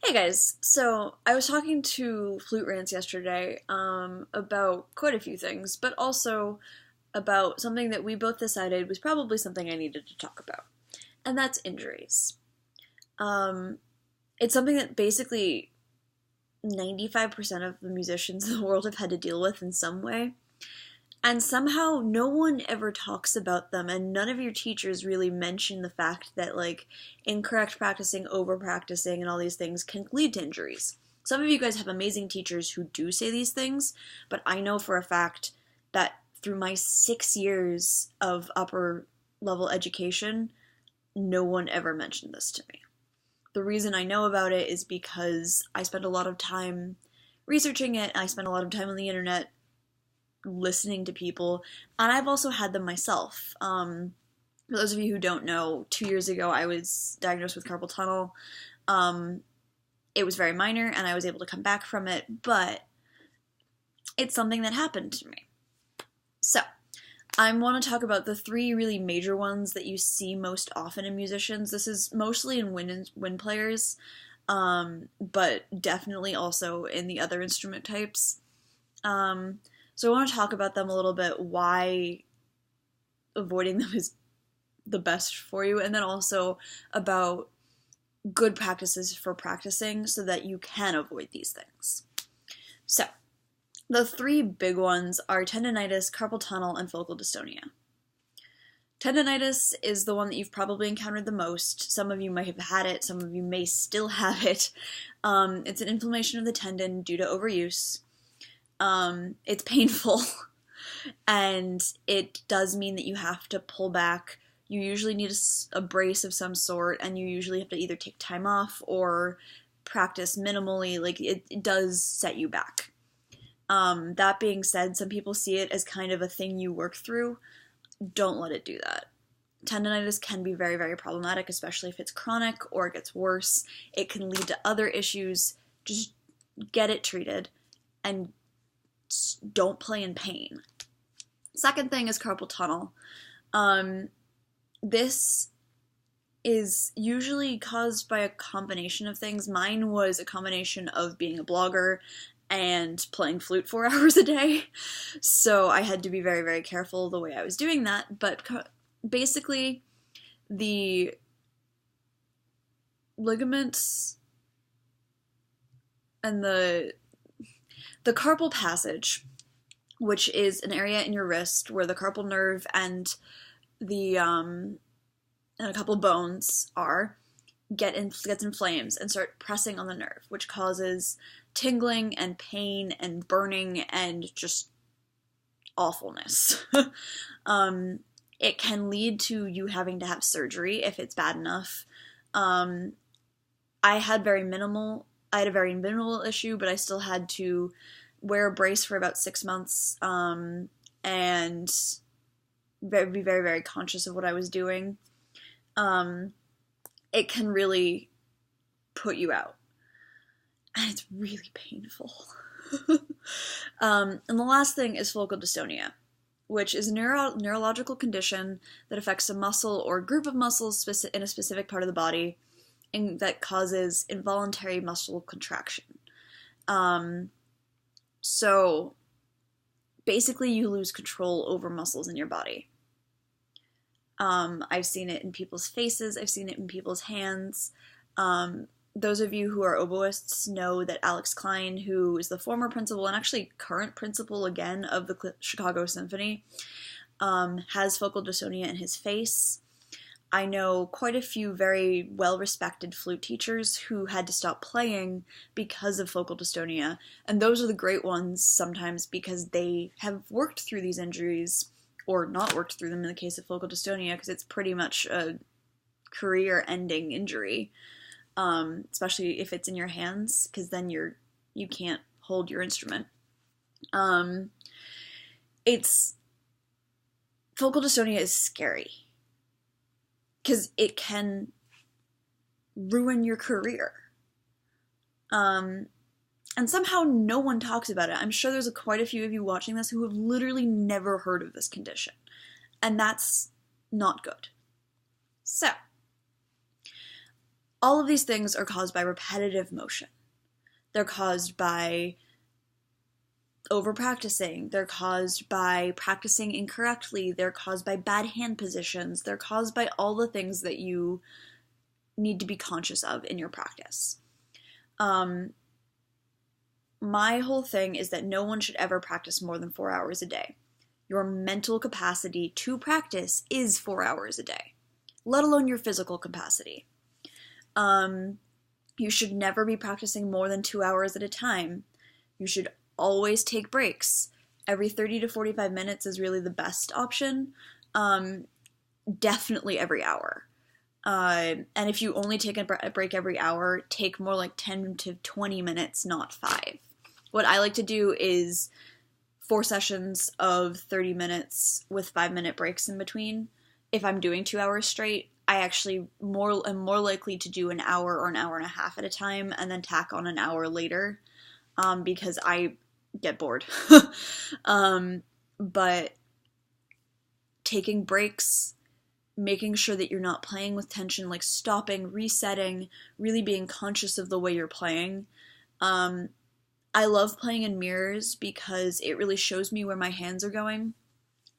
Hey guys, so I was talking to Flute Rants yesterday about quite a few things, but also about something that we both decided was probably something I needed to talk about, and that's injuries. Um, it's something that basically 95% of the musicians in the world have had to deal with in some way. And somehow no one ever talks about them, and none of your teachers really mention the fact that, like, incorrect practicing, over practicing, and all these things can lead to injuries. Some of you guys have amazing teachers who do say these things, but I know for a fact that through my 6 years of upper level education, no one ever mentioned this to me. The reason I know about it is because I spent a lot of time researching it, I spent a lot of time on the internet listening to people, and I've also had them myself. For those of you who don't know, 2 years ago I was diagnosed with carpal tunnel. Um, it was very minor, and I was able to come back from it, but it's something that happened to me. So, I want to talk about the three really major ones that you see most often in musicians. This is mostly in wind players, but definitely also in the other instrument types. So I want to talk about them a little bit, why avoiding them is the best for you, and then also about good practices for practicing so that you can avoid these things. So, the three big ones are tendonitis, carpal tunnel, and focal dystonia. Tendonitis is the one that you've probably encountered the most. Some of you might have had it, some of you may still have it. It's an inflammation of the tendon due to overuse. It's painful, and it does mean that you have to pull back. You usually need a brace of some sort, and you usually have to either take time off or practice minimally. Like, it does set you back. That being said, some people see it as kind of a thing you work through. Don't let it do that. Tendonitis can be very, very problematic, especially if it's chronic or it gets worse. It can lead to other issues. Just get it treated and don't play in pain. Second thing is carpal tunnel. This is usually caused by a combination of things. Mine was a combination of being a blogger and playing flute 4 hours a day, so I had to be very, very careful the way I was doing that, but basically the ligaments and the carpal passage, which is an area in your wrist where the carpal nerve and the and a couple bones gets inflamed and start pressing on the nerve, which causes tingling and pain and burning and just awfulness. It can lead to you having to have surgery if it's bad enough. I had a very minimal issue, but I still had to wear a brace for about 6 months, and be very, very conscious of what I was doing. It can really put you out, and it's really painful. And the last thing is focal dystonia, which is a neurological condition that affects a muscle or group of muscles in a specific part of the body, and that causes involuntary muscle contraction. So basically you lose control over muscles in your body. I've seen it in people's faces, I've seen it in people's hands. Those of you who are oboists know that Alex Klein, who is the former principal and actually current principal again of the Chicago Symphony, has focal dystonia in his face. I know quite a few very well-respected flute teachers who had to stop playing because of focal dystonia, and those are the great ones sometimes because they have worked through these injuries, or not worked through them in the case of focal dystonia, because it's pretty much a career-ending injury, especially if it's in your hands, because then you can't hold your instrument. Focal dystonia is scary, because it can ruin your career. And somehow no one talks about it. I'm sure there's quite a few of you watching this who have literally never heard of this condition. And that's not good. So, All of these things are caused by repetitive motion. They're caused by over-practicing. They're caused by practicing incorrectly. They're caused by bad hand positions. They're caused by all the things that you need to be conscious of in your practice. My whole thing is that no one should ever practice more than 4 hours a day. Your mental capacity to practice is 4 hours a day, let alone your physical capacity. You should never be practicing more than 2 hours at a time. You should always take breaks. Every 30 to 45 minutes is really the best option. Definitely every hour. And if you only take a break every hour, take more like 10 to 20 minutes, not 5. What I like to do is 4 sessions of 30 minutes with 5-minute breaks in between. If I'm doing 2 hours straight, I actually am more likely to do an hour or an hour and a half at a time and then tack on an hour later, because I get bored. But taking breaks, making sure that you're not playing with tension, like stopping, resetting, really being conscious of the way you're playing. I love playing in mirrors because it really shows me where my hands are going.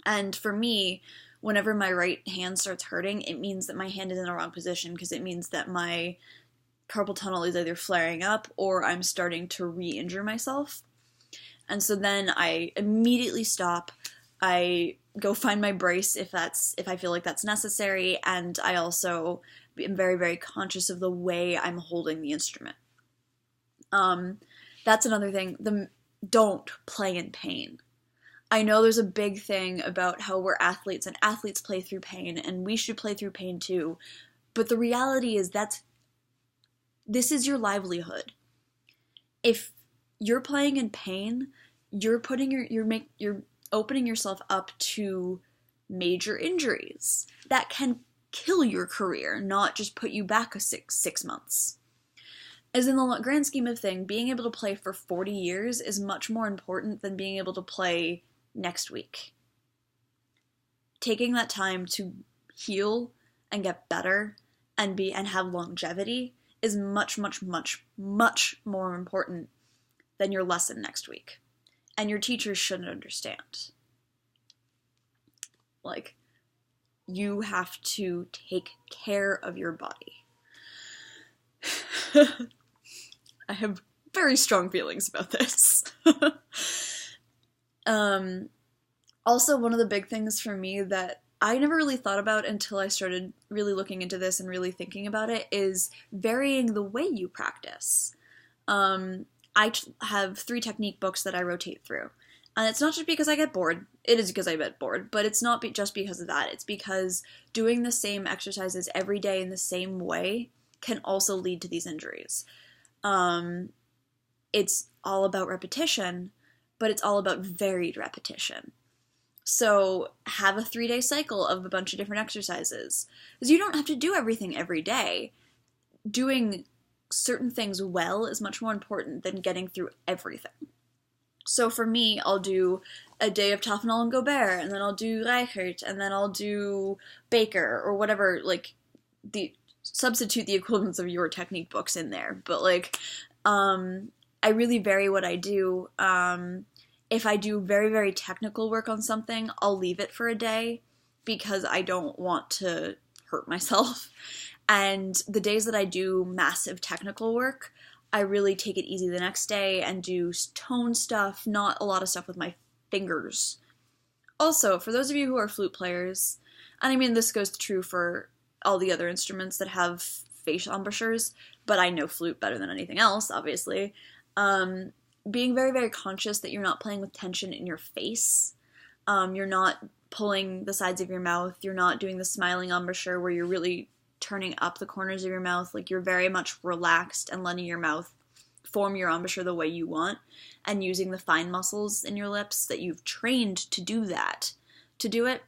And for me, whenever my right hand starts hurting, it means that my hand is in the wrong position, because it means that my carpal tunnel is either flaring up or I'm starting to re-injure myself. And so then I immediately stop. I go find my brace if I feel like that's necessary, and I also am very, very conscious of the way I'm holding the instrument. That's another thing. Don't play in pain. I know there's a big thing about how we're athletes and athletes play through pain and we should play through pain too, but the reality is this is your livelihood. If you're playing in pain, you're opening yourself up to major injuries that can kill your career, not just put you back 6 months. As in the grand scheme of things, being able to play for 40 years is much more important than being able to play next week. Taking that time to heal and get better and have longevity is much, much, much, much more important than your lesson next week. And your teachers shouldn't understand. Like, you have to take care of your body. I have very strong feelings about this. Also, one of the big things for me that I never really thought about until I started really looking into this and really thinking about it is varying the way you practice. I have 3 technique books that I rotate through. And it's not just because I get bored. It is because I get bored, but it's not just because of that. It's because doing the same exercises every day in the same way can also lead to these injuries. It's all about repetition, but it's all about varied repetition. So have a 3-day cycle of a bunch of different exercises, because you don't have to do everything every day. Doing certain things well is much more important than getting through everything. So for me, I'll do a day of Tafnol and Gobert, and then I'll do Reichert, and then I'll do Baker, or whatever, like, substitute the equivalents of your technique books in there. But, like, I really vary what I do. If I do very, very technical work on something, I'll leave it for a day because I don't want to hurt myself. And the days that I do massive technical work, I really take it easy the next day and do tone stuff, not a lot of stuff with my fingers. Also, for those of you who are flute players, and I mean this goes true for all the other instruments that have face embouchures, but I know flute better than anything else, obviously. Being very, very conscious that you're not playing with tension in your face. You're not pulling the sides of your mouth. You're not doing the smiling embouchure where you're really turning up the corners of your mouth. Like, you're very much relaxed and letting your mouth form your embouchure the way you want, and using the fine muscles in your lips that you've trained to do that, to do it.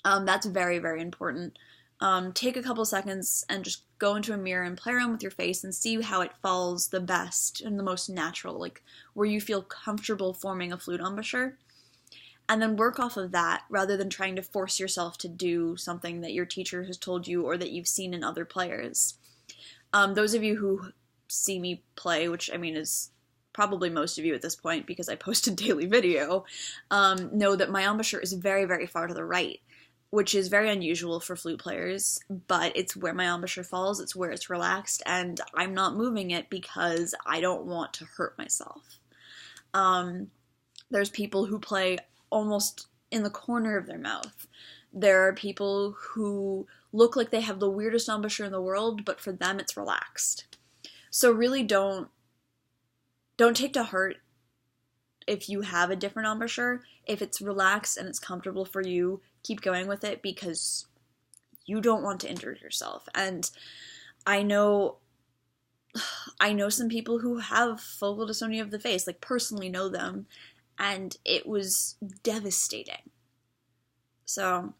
That's very, very important. Take a couple seconds and just go into a mirror and play around with your face and see how it falls the best and the most natural, like where you feel comfortable forming a flute embouchure. And then work off of that rather than trying to force yourself to do something that your teacher has told you or that you've seen in other players. Those of you who see me play, which I mean is probably most of you at this point because I post a daily video, know that my embouchure is very, very far to the right, which is very unusual for flute players, but it's where my embouchure falls, it's where it's relaxed, and I'm not moving it because I don't want to hurt myself. There's people who play almost in the corner of their mouth. There are people who look like they have the weirdest embouchure in the world, but for them it's relaxed. So really don't take to heart if you have a different embouchure. If it's relaxed and it's comfortable for you, keep going with it because you don't want to injure yourself. And I know some people who have focal dystonia of the face, like personally know them, and it was devastating. So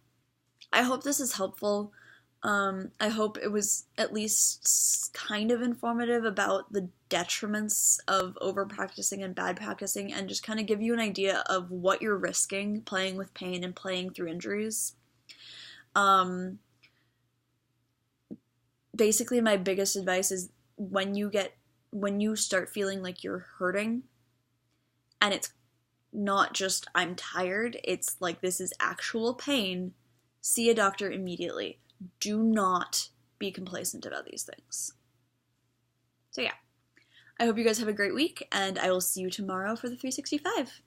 I hope this is helpful. I hope it was at least kind of informative about the detriments of over-practicing and bad practicing, and just kind of give you an idea of what you're risking playing with pain and playing through injuries. Basically, my biggest advice is when you start feeling like you're hurting, and it's not just I'm tired, it's like this is actual pain, see a doctor immediately. Do not be complacent about these things. So yeah, I hope you guys have a great week, and I will see you tomorrow for the 365.